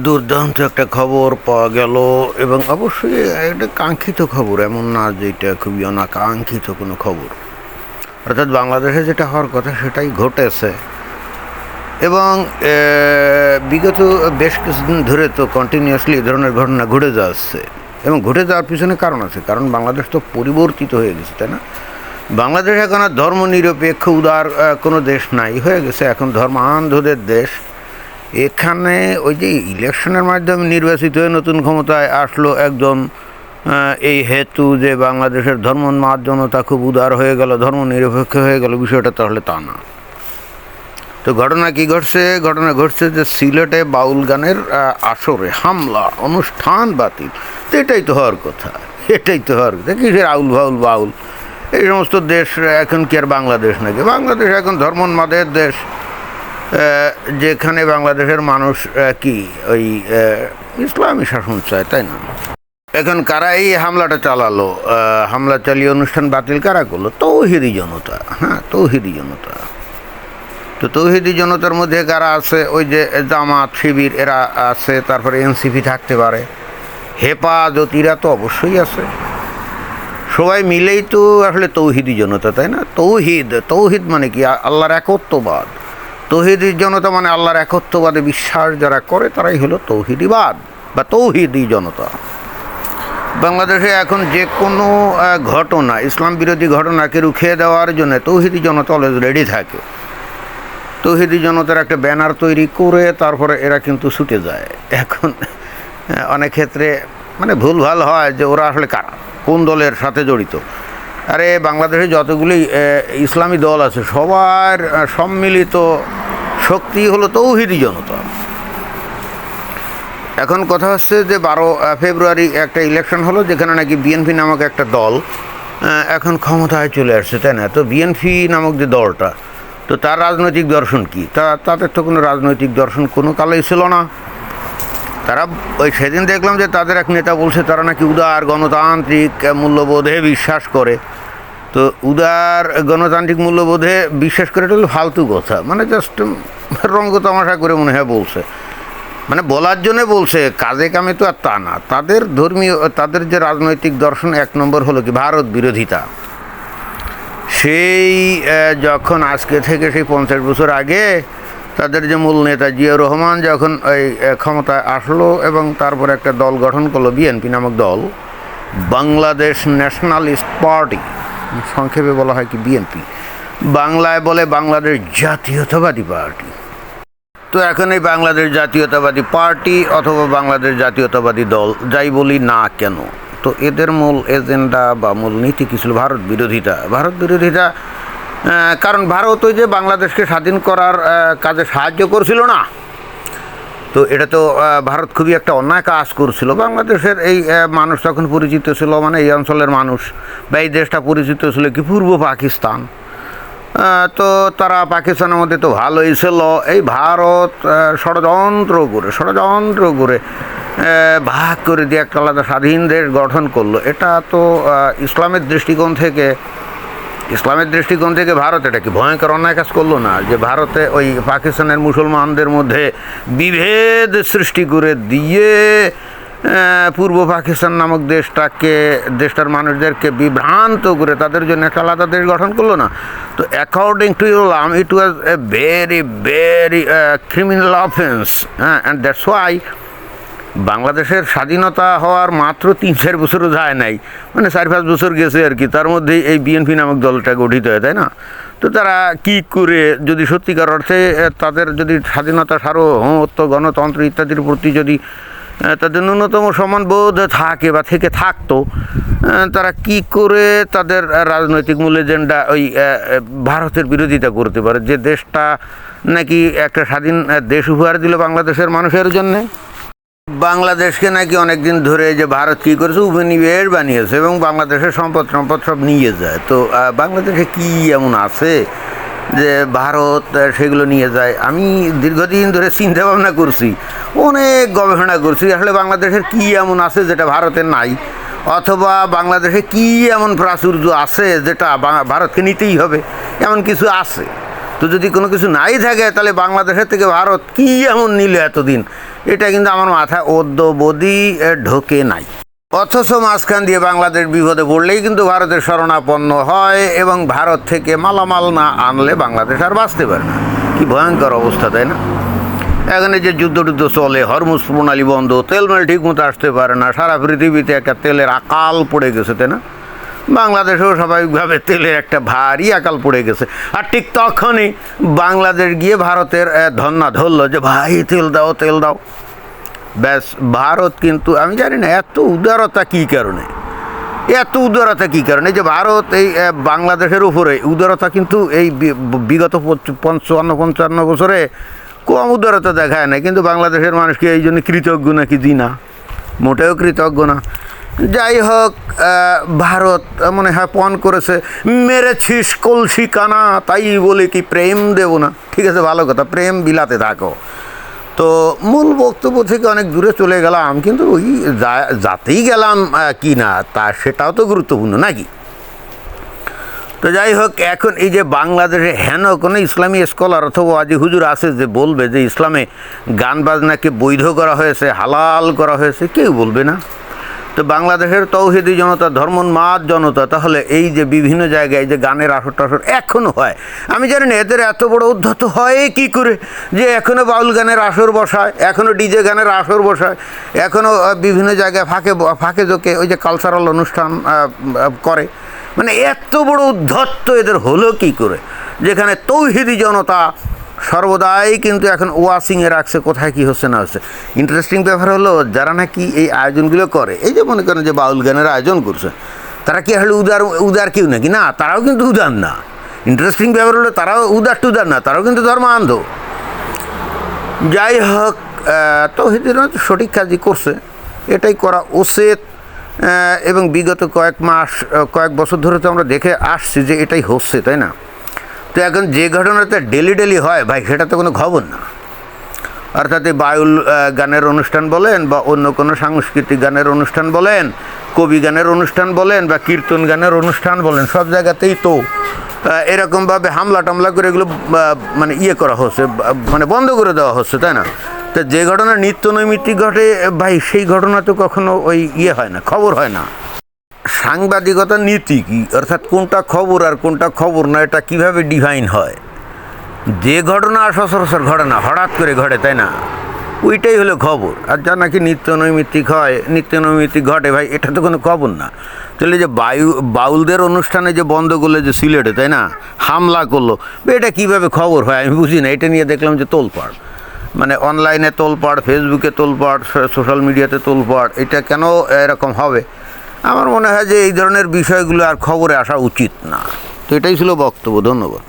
দুর্দান্ত একটা খবর পাওয়া গেল, এবং অবশ্যই একটা কাঙ্ক্ষিত খবর, এমন না যে এটা খুবই অনাকাঙ্ক্ষিত কোনো খবর। অর্থাৎ বাংলাদেশে যেটা হওয়ার কথা সেটাই ঘটেছে, এবং বিগত বেশ কিছুদিন ধরে তো কন্টিনিউয়াসলি এ ধরনের ঘটনা ঘটে যাচ্ছে, এবং ঘটে যাওয়ার পিছনে কারণ আছে। কারণ বাংলাদেশ তো পরিবর্তিত হয়ে গেছে, তাই না? বাংলাদেশ এখন আর ধর্মনিরপেক্ষ উদার কোনো দেশ নাই, হয়ে গেছে এখন ধর্মান্ধদের দেশ। এখানে ওই যে ইলেকশনের মাধ্যমে নির্বাচিত হয়ে নতুন ক্ষমতায় আসলো একজন, এই হেতু যে বাংলাদেশের ধর্মোন্মাদ জনতা খুব উদার হয়ে গেল, ধর্মনিরপেক্ষ হয়ে গেল, বিষয়টা তাহলে তা না। তো ঘটনা কি ঘটছে? ঘটনা ঘটছে যে সিলেটে বাউল গানের আসরে হামলা, অনুষ্ঠান বাতিল। তো এটাই তো হওয়ার কথা, এটাই তো হওয়ার কথা। কিসের আউল বাউল বাউল? এই সমস্ত দেশ এখন কি আর বাংলাদেশ নাকি? বাংলাদেশ এখন ধর্মোন্মাদের দেশ, যেখানে বাংলাদেশের মানুষ কি ওই ইসলামী শাসন চায়, তাই না? এখন কারা এই হামলাটা চালালো? হামলা চালিয়ে অনুষ্ঠান বাতিল কারা করলো? তৌহিদি জনতা। হ্যাঁ, তৌহিদি জনতা। তো তৌহিদি জনতার মধ্যে কারা আছে? ওই যে জামাত, শিবির এরা আছে, তারপরে এনসিপি থাকতে পারে, হেফাজতিরা তো অবশ্যই আছে। সবাই মিলেই তো আসলে তৌহিদি জনতা, তাই না? তৌহিদ মানে কি? আল্লাহর একত্ববাদ। তৌহিদি জনতা মানে আল্লাহর একত্ববাদে বিশ্বাস যারা করে তারাই হলো তৌহিদিবাদ বা তৌহিদি জনতা। বাংলাদেশে এখন যে কোনো ঘটনা, ইসলাম বিরোধী ঘটনাকে রুখিয়ে দেওয়ার জন্য তৌহিদি জনতা অলওয়েজ রেডি থাকে। তৌহিদি জনতার একটা ব্যানার তৈরি করে তারপরে এরা কিন্তু ছুটে যায়। এখন অনেক ক্ষেত্রে মানে ভুলভাল হয় যে ওরা আসলে কারা, কোন দলের সাথে জড়িত। আরে বাংলাদেশে যতগুলি ইসলামী দল আছে সবার সম্মিলিত শক্তি হলো তৌহিদি জনতা। এখন কথা হচ্ছে যে 12 ফেব্রুয়ারি একটা ইলেকশন হলো, যেখানে নাকি বিএনপি নামক একটা দল এখন ক্ষমতায় চলে আসছে, তাই না? তো বিএনপি নামক যে দলটা, তো তার রাজনৈতিক দর্শন কি? তাদের তো কোনো রাজনৈতিক দর্শন কোনো কালেই ছিল না। তারা ওই সেদিন দেখলাম যে তাদের এক নেতা বলছে তারা নাকি উদার গণতান্ত্রিক মূল্যবোধে বিশ্বাস করে। তো উদার গণতান্ত্রিক মূল্যবোধে বিশ্বাস করে, এটা হলো ফালতু কথা, মানে জাস্ট রঙ্গ তামাশা করে মনে হয় বলছে, মানে বলার জন্যে বলছে, কাজে কামে তো আর তা না। তাদের ধর্মীয়, তাদের যে রাজনৈতিক দর্শন 1 নম্বর হলো কি ভারত বিরোধিতা। সেই যখন আজকে থেকে সেই 50 বছর আগে তাদের যে মূল নেতা জিয়াউর রহমান যখন ওই ক্ষমতায় আসলো এবং তারপর একটা দল গঠন করলো, বিএনপি নামক দল, বাংলাদেশ ন্যাশনালিস্ট পার্টি, সংক্ষেপে বলা হয় কি বিএনপি, বাংলায় বলে বাংলাদেশ জাতীয়তাবাদী পার্টি। তো এখন এই বাংলাদেশ জাতীয়তাবাদী পার্টি অথবা বাংলাদেশ জাতীয়তাবাদী দল যাই বলি না কেন, তো এদের মূল এজেন্ডা বা মূল নীতি কি ছিল? ভারত বিরোধিতা। ভারত বিরোধিতা, কারণ ভারত ওই যে বাংলাদেশকে স্বাধীন করার কাজে সাহায্য করছিল না, তো এটা তো ভারত খুবই একটা অন্যায় কাজ করছিল। বাংলাদেশের এই মানুষ তখন পরিচিত ছিল, মানে এই অঞ্চলের মানুষ বা এই দেশটা পরিচিত ছিল কি পূর্ব পাকিস্তান। তো তারা পাকিস্তানের মধ্যে তো ভালোই ছিল। এই ভারত ষড়যন্ত্র করে ভাগ করে দিয়ে একটা আলাদা স্বাধীন দেশ গঠন করলো। এটা তো ইসলামের দৃষ্টিকোণ থেকে ভারত এটা কি ভয়ঙ্কর অন্যায় কাজ করলো না? যে ভারতে ওই পাকিস্তানের মুসলমানদের মধ্যে বিভেদ সৃষ্টি করে দিয়ে পূর্ব পাকিস্তান নামক দেশটার মানুষদেরকে বিভ্রান্ত করে তাদের জন্য একটা আলাদা দেশ গঠন করলো না? তো according to Islam it was a very criminal offence. And that's why বাংলাদেশের স্বাধীনতা হওয়ার মাত্র 3-4 বছরও যায় নাই, মানে 4-5 বছর গেছে আর কি, তার মধ্যে এই বিএনপি নামক দলটা গঠিত হয়, তাই না? তো তারা কি করে যদি সত্যিকার অর্থে তাদের যদি স্বাধীনতা, সার্বভৌমত্ব, গণতন্ত্র ইত্যাদির প্রতি যদি তাদের ন্যূনতম সম্মানবোধ থাকে বা থেকে থাকতো, তারা কি করে তাদের রাজনৈতিক মূল এজেন্ডা ওই ভারতের বিরোধিতা করতে পারে, যে দেশটা নাকি একটা স্বাধীন দেশ উপহার দিল বাংলাদেশের মানুষের জন্যে? বাংলাদেশকে নাকি অনেক দিন ধরে যে ভারত কী করেছে, উপনিবেশ বানিয়েছে এবং বাংলাদেশের সম্পদ সব নিয়ে যায়। তো বাংলাদেশে কি এমন আছে যে ভারত সেগুলো নিয়ে যায়? আমি দীর্ঘদিন ধরে চিন্তা ভাবনা করছি, অনেক গবেষণা করছি, আসলে বাংলাদেশের কি এমন আছে যেটা ভারতের নাই, অথবা বাংলাদেশে কি এমন প্রাচুর্য আছে যেটা ভারতকে নিতেই হবে, এমন কিছু আছে? তো যদি কোনো কিছু নাই থাকে তাহলে বাংলাদেশের থেকে ভারত কী এমন নিল এতদিন, এটা কিন্তু আমার মাথায় অদ্যবধি ঢোকে নাই। অথচ মাঝখান দিয়ে বাংলাদেশ বিপদে পড়লেই কিন্তু ভারতের শরণাপন্ন হয় এবং ভারত থেকে মালামাল না আনলে বাংলাদেশ আর বাঁচতে পারে না। কি ভয়ঙ্কর অবস্থা, তাই না? এখানে যে যুদ্ধ চলে, হরমুজ প্রণালী বন্ধ, তেলমেল ঠিক মতো আসতে পারে না, সারা পৃথিবীতে একটা তেলের আকাল পড়ে গেছে, তাই না? বাংলাদেশেও স্বাভাবিকভাবে তেলের একটা ভারী আকাল পড়ে গেছে। আর ঠিক তখনই বাংলাদেশ গিয়ে ভারতের ধন্না ধরলো যে ভাই তেল দাও। ব্যাস, ভারত কিন্তু আমি জানি না এত উদারতা কী কারণে, যে ভারত এই বাংলাদেশের উপরে উদারতা কিন্তু এই বিগত 55 বছরে কম উদারতা দেখায় না, কিন্তু বাংলাদেশের মানুষকে এই জন্য কৃতজ্ঞ নাকি না, মোটেও কৃতজ্ঞ না। যাই হোক, ভারত মনে হয় পণ করেছে মেরেছিস কলসি কানা, তাই বলে কি প্রেম দেব না। ঠিক আছে, ভালো কথা, প্রেম বিলাতে থাকো। তো মূল বক্তব্য থেকে অনেক দূরে চলে গেলাম, কিন্তু ওই যাতেই গেলাম কি না তা সেটাও তো গুরুত্বপূর্ণ নাকি। তো যাই হোক, এখন এই যে বাংলাদেশে হেন কোনো ইসলামী স্কলার অথবা আজি হুজুর আছে যে বলবে যে ইসলামে গান বাজনাকে বৈধ করা হয়েছে, হালাল করা হয়েছে, কেউ বলবে না। তো বাংলাদেশের তৌহিদি জনতা, ধর্মোন্মাদ জনতা, তাহলে এই যে বিভিন্ন জায়গায় যে গানের আসর টাসর এখনও হয়, আমি জানি না এদের এত বড় উদ্ধত হয় কি করে যে এখনও বাউল গানের আসর বসায়, এখনও ডিজে গানের আসর বসায়, এখনও বিভিন্ন জায়গায় ফাঁকে জোকে ওই যে কালচারাল অনুষ্ঠান করে। মানে এত বড় উদ্ধত্ত এদের হলো কি করে, যেখানে তৌহিদি জনতা সর্বদাই কিন্তু এখন ওয়াচিংয়ে রাখছে কোথায় কী হচ্ছে না হচ্ছে। ইন্টারেস্টিং ব্যাপার হলো, যারা নাকি এই আয়োজনগুলো করে, এই যে মনে করেন যে বাউল গানের আয়োজন করছে, তারা কি হলো উদার কেউ নাকি? না, তারাও কিন্তু উদার না। ইন্টারেস্টিং ব্যাপার হলো, তারাও উদার না, তারাও কিন্তু ধর্মান্ধ। যাই হোক, তৌহিদি সঠিক কাজই করছে, এটাই করা উচিত। এবং বিগত কয়েক বছর ধরে তো আমরা দেখে আসছি যে এটাই হচ্ছে, তাই না? তো এখন যে ঘটনাটা ডেলি হয় ভাই, সেটা তো কোনো খবর না। অর্থাৎ এই বাউল গানের অনুষ্ঠান বলেন বা অন্য কোনো সাংস্কৃতিক গানের অনুষ্ঠান বলেন, কবি গানের অনুষ্ঠান বলেন বা কীর্তন গানের অনুষ্ঠান বলেন, সব জায়গাতেই তো এরকমভাবে হামলা টামলা করে এগুলো মানে করা হচ্ছে, মানে বন্ধ করে দেওয়া হচ্ছে, তাই না? তো যে ঘটনা নিত্য নৈমিত্তিক ঘটে ভাই, সেই ঘটনা তো কখনো ওই হয় না, খবর হয় না। সাংবাদিকতার নীতি কী, অর্থাৎ কোনটা খবর আর কোনটা খবর না, এটা কীভাবে ডিফাইন হয়? যে ঘটনা সচরাচর ঘটে না, হঠাৎ করে ঘটে, তাই না, ওইটাই হলো খবর। আর যা নাকি নিত্য নৈমিত্তিক ঘটে ভাই, এটা তো কোনো খবর না। তাহলে যে বাউলদের অনুষ্ঠানে যে বন্ধ করলো যে সিলেটে, তাই না, হামলা করলো, এটা কীভাবে খবর হয় আমি বুঝি না। এটা নিয়ে দেখলাম যে তোলপাড়, মানে অনলাইনে তোলপাড়, ফেসবুকে তোলপাড়, সোশ্যাল মিডিয়াতে তোলপাড়। এটা কেন এরকম হবে? আমার মনে হয় যে এই ধরনের বিষয়গুলো আর খবরে আসা উচিত না। তো এটাই ছিল বক্তব্য। ধন্যবাদ।